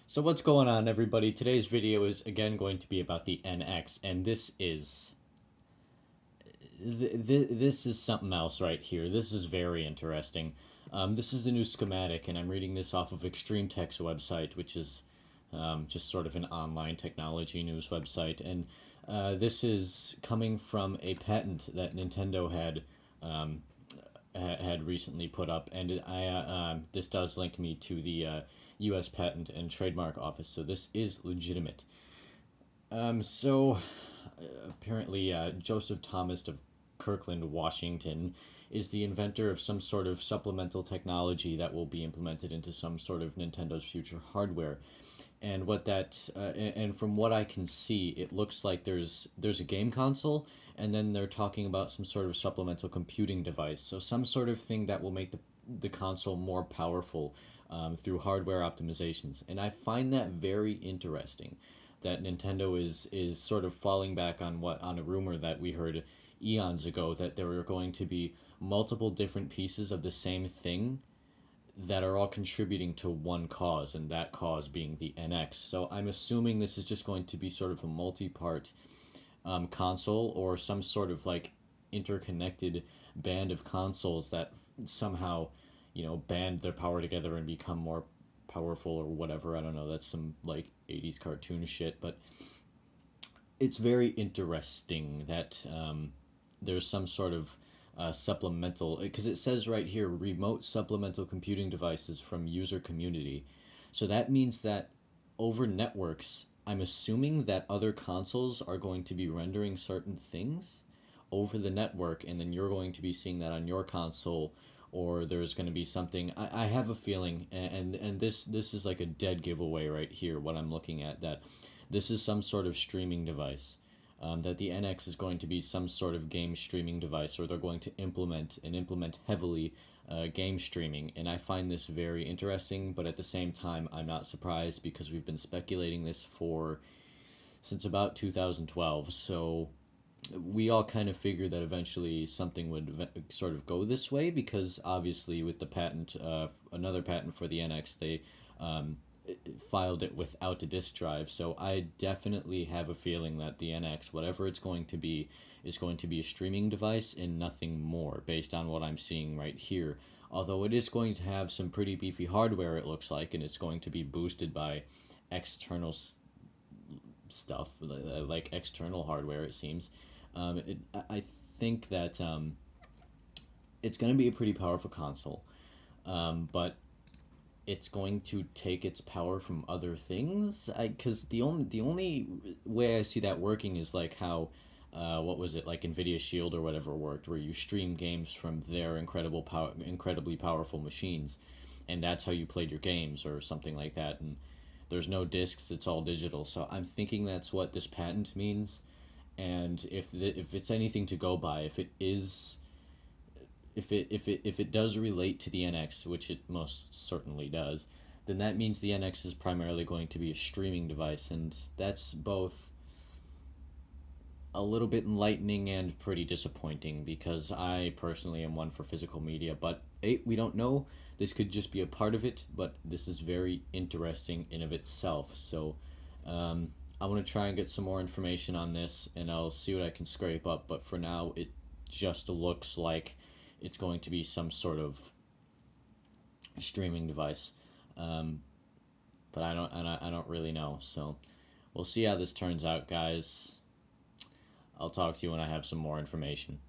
So what's going on, everybody? Today's video is again going to be about the NX, and this is something else right here. This is very interesting. This is the new schematic, and I'm reading this off of Extreme Tech's website, which is just sort of an online technology news website. And this is coming from a patent that Nintendo um, had recently put up, and this does link me to the U.S. Patent and Trademark Office, so this is legitimate. So apparently, Joseph Thomas of Kirkland, Washington, is the inventor of some sort of supplemental technology that will be implemented into some sort of Nintendo's future hardware. And and from what I can see, it looks like there's a game console, and then they're talking about some sort of supplemental computing device. So some sort of thing that will make the console more powerful through hardware optimizations. And I find that very interesting that Nintendo is sort of falling back on a rumor that we heard eons ago, that there were going to be multiple different pieces of the same thing that are all contributing to one cause, and that cause being the NX. So I'm assuming this is just going to be sort of a multi-part console, or some sort of like interconnected band of consoles that somehow, band their power together and become more powerful or whatever. I don't know. That's some like 80s cartoon shit, but it's very interesting that there's some sort of supplemental, because it says right here remote supplemental computing devices from user community. So that means that over networks, I'm assuming that other consoles are going to be rendering certain things over the network, and then you're going to be seeing that on your console, or there's going to be something. I have a feeling, and this is like a dead giveaway right here, what I'm looking at, that this is some sort of streaming device. That the NX is going to be some sort of game streaming device, or they're going to implement heavily game streaming. And I find this very interesting, but at the same time, I'm not surprised, because we've been speculating this for since about 2012. So we all kind of figured that eventually something would sort of go this way, because obviously with the patent, another patent for the NX, they um, filed it without a disk drive. So I definitely have a feeling that the NX, whatever it's going to be, is going to be a streaming device and nothing more, based on what I'm seeing right here. Although it is going to have some pretty beefy hardware, it looks like, and it's going to be boosted by external stuff, like external hardware, it seems. I think that it's going to be a pretty powerful console, but it's going to take its power from other things. Because the only way I see that working is like how, what was it, like Nvidia Shield or whatever worked, where you stream games from their incredibly powerful machines, and that's how you played your games or something like that. And there's no discs; it's all digital. So I'm thinking that's what this patent means. And if it's anything to go by, if it does relate to the NX, which it most certainly does, then that means the NX is primarily going to be a streaming device, and that's both a little bit enlightening and pretty disappointing, because I personally am one for physical media. But hey, we don't know. This could just be a part of it, but this is very interesting in of itself. So I want to try and get some more information on this, and I'll see what I can scrape up. But for now, it just looks like it's going to be some sort of streaming device. Um, but I don't really know. So we'll see how this turns out, guys. I'll talk to you when I have some more information.